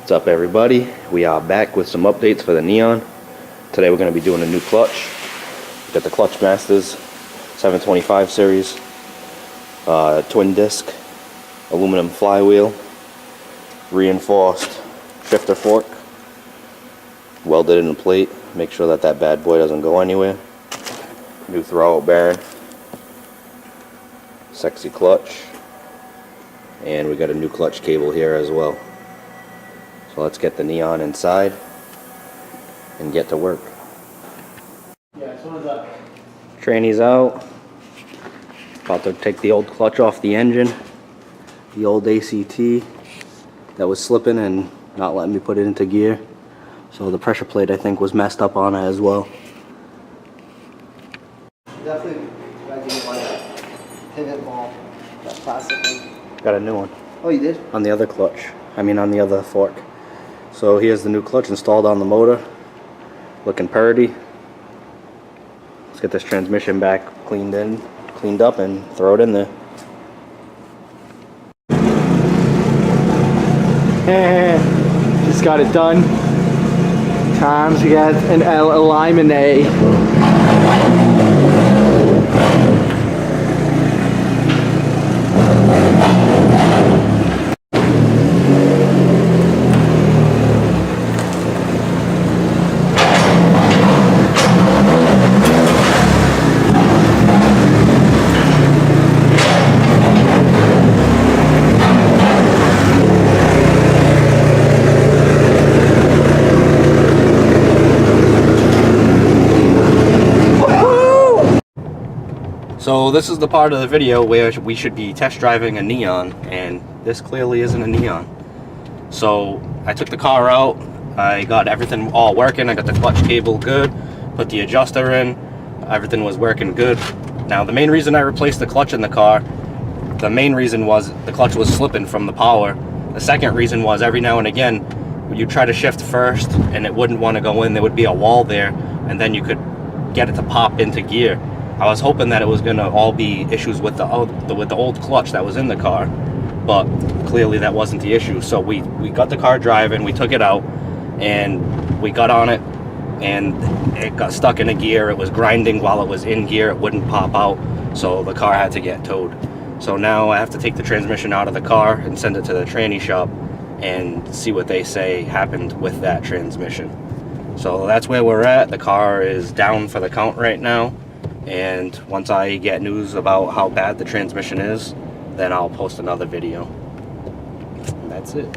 What's up, everybody? We are back with some updates for the Neon. Today we're going to be doing a new clutch. We got the Clutch Masters 725 series, twin disc, aluminum flywheel, reinforced shifter fork, welded in plate. Make sure that that bad boy doesn't go anywhere. New throwout bearing, sexy clutch, and we got a new clutch cable here as well. So let's get the Neon inside and get to work. Yeah, so what is that? Tranny's out. About to take the old clutch off the engine. The old ACT that was slipping and not letting me put it into gear. So the pressure plate, I think, was messed up on it as well. Definitely gotta get like that pivot ball, that plastic thing. Got a new one. Oh, you did? On the other clutch. I mean on the other fork. So here's the new clutch installed on the motor. Looking purty. Let's get this transmission back cleaned up and throw it in there. Just got it done. Times we got an alignment A. So this is the part of the video where we should be test driving a Neon, and this clearly isn't a Neon. So I took the car out, I got everything all working, I got the clutch cable good, put the adjuster in, everything was working good. Now the main reason I replaced the clutch in the car, the main reason was the clutch was slipping from the power. The second reason was every now and again, you try to shift first and it wouldn't want to go in, there would be a wall there, and then you could get it to pop into gear. I was hoping that it was gonna all be issues with the old clutch that was in the car, but clearly that wasn't the issue. So we got the car driving, we took it out, and we got on it, and it got stuck in a gear. It was grinding while it was in gear. It wouldn't pop out, so the car had to get towed. So now I have to take the transmission out of the car and send it to the tranny shop and see what they say happened with that transmission. So that's where we're at. The car is down for the count right now. And once I get news about how bad the transmission is, then I'll post another video. And that's it.